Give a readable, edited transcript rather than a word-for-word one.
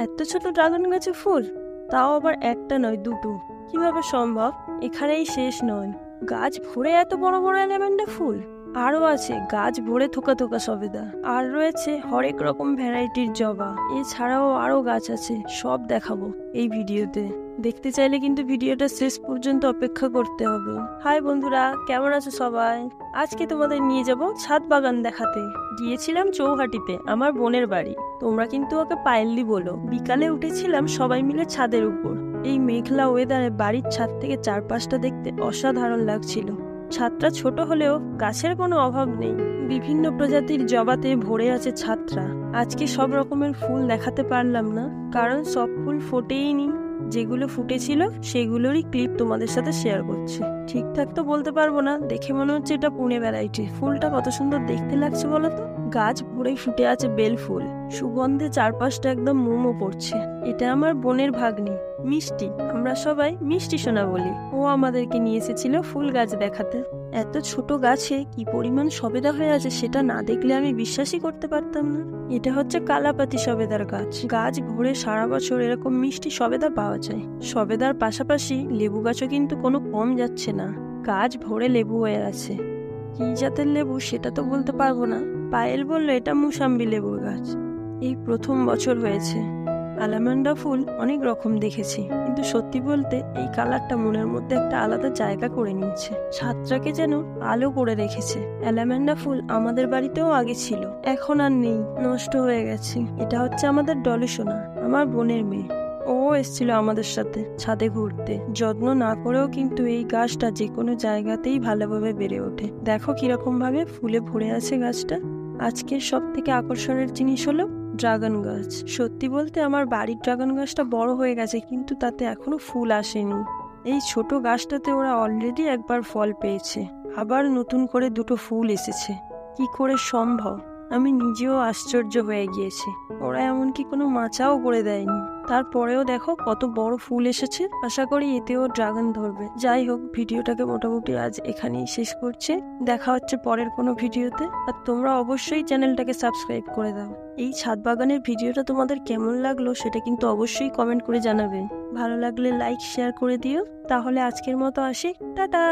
এত ছোট ড্রাগন গাছে ফুল, তাও আবার একটা নয় দুটো। কিভাবে সম্ভব? এখানেই শেষ নয়, গাছ ভরে এত বড় বড় অ্যালামেন্ডা ফুল। আরো আছে গাছ ভরে থোকা থোকা সবেদা, আর রয়েছে হরেক রকম ভ্যারাইটির জবা। এছাড়াও আরো গাছ আছে, সব দেখাবো এই ভিডিওতে। দেখতে চাইলে কিন্তু ভিডিওটা শেষ পর্যন্ত অপেক্ষা করতে হবে। হাই বন্ধুরা, কেমন আছো সবাই? আজকে তোমাদের নিয়ে যাব ছাদ বাগান দেখাতে। গিয়েছিলাম চৌহাটিতে, আমার বোনের বাড়ি। তোমরা কিন্তু ওকে পায়েলদি বলো। বিকালে উঠেছিলাম সবাই মিলে ছাদের উপর। এই মেঘলা ওয়েদারে বাড়ির ছাদ থেকে চারপাশটা দেখতে অসাধারণ লাগছিল। ছাদটা ছোট হলেও গাছের কোনো অভাব নেই। বিভিন্ন প্রজাতির জবাতে ভরে আছে ছাদটা। আজকে সব রকমের ফুল দেখাতে পারলাম না, কারণ সব ফুল ফোটেইনি। যেগুলো ফুটেছিল সেগুলোরই ক্লিপ তোমাদের সাথে শেয়ার করছি। ঠিকঠাক তো বলতে পারবো না, দেখে মনে হচ্ছে এটা পুনে ভ্যারাইটি। ফুলটা কত সুন্দর দেখতে লাগছে বলো তো। গাছ ভরেই ফুটে আছে বেল ফুল, সুগন্ধে চারপাশটা একদম মোমো করছে। এটা আমার বোনের ভাগ্নি মিষ্টি, আমরা সবাই মিষ্টি সোনা বলি। ও আমাদেরকে নিয়ে এসেছিল ফুল গাছ দেখাতে। এত ছোট গাছে কি পরিমাণ সবেদা হয়ে আছে সেটা না দেখলে আমি বিশ্বাসই করতে পারতাম না। এটা হচ্ছে কালাপাতি সবেদার গাছ। গাছ ভরে সারা বছর এরকম মিষ্টি সবেদা পাওয়া যায়। সবেদার পাশাপাশি লেবু গাছও কিন্তু কোনো কম যাচ্ছে না। গাছ ভরে লেবু হয়ে আছে। কি জাতের লেবু সেটা তো বলতে পারবো না। পায়েল বললো এটা মুসাম্বি লেবুর গাছ। এই প্রথম বছর হয়েছে। অ্যালামেন্ডা ফুল অনেক রকম দেখেছি, কিন্তু সত্যি বলতে এই কালারটা মনের মধ্যে একটা আলাদা জায়গা করে নিয়েছে। ছাদটাকে যেন আলো করে রেখেছে। অ্যালামেন্ডা ফুল আমাদের বাড়িতেও আগে ছিল, এখন আর নেই, নষ্ট হয়ে গেছে। এটা হচ্ছে আমাদের ডলি সোনা, আমার বোনের মেয়ে। ও এসেছিল আমাদের সাথে ছাদে ঘুরতে। যত্ন না করেও কিন্তু এই গাছটা যে কোনো জায়গাতেই ভালোভাবে বেড়ে ওঠে। দেখো কিরকম ভাবে ফুলে ভরে আছে গাছটা। আজকের সব থেকে আকর্ষণের জিনিস হলো ড্রাগন গাছ। সত্যি বলতে আমার বাড়ির ড্রাগন গাছটা বড় হয়ে গেছে, কিন্তু তাতে এখনো ফুল আসেনি। এই ছোট গাছটাতে ওরা অলরেডি একবার ফল পেয়েছে, আবার নতুন করে দুটো ফুল এসেছে। কি করে সম্ভব? আমি নিজেও আশ্চর্য হয়ে গিয়েছি। ওরা এমনকি কোনো মাচাও করে দেয়নি, তারপরেও দেখো কত বড় ফুল এসেছে। আশা করি এতেও ড্রাগন ধরবে। যাই হোক, ভিডিওটাকে মোটামুটি আজ এখানেই শেষ করছে। দেখা হচ্ছে পরের কোনো ভিডিওতে। আর তোমরা অবশ্যই চ্যানেলটাকে সাবস্ক্রাইব করে দাও। এই ছাদ বাগানের ভিডিওটা তোমাদের কেমন লাগলো সেটা কিন্তু অবশ্যই কমেন্ট করে জানাবে। ভালো লাগলে লাইক শেয়ার করে দিও। তাহলে আজকের মতো আসি, টাটা।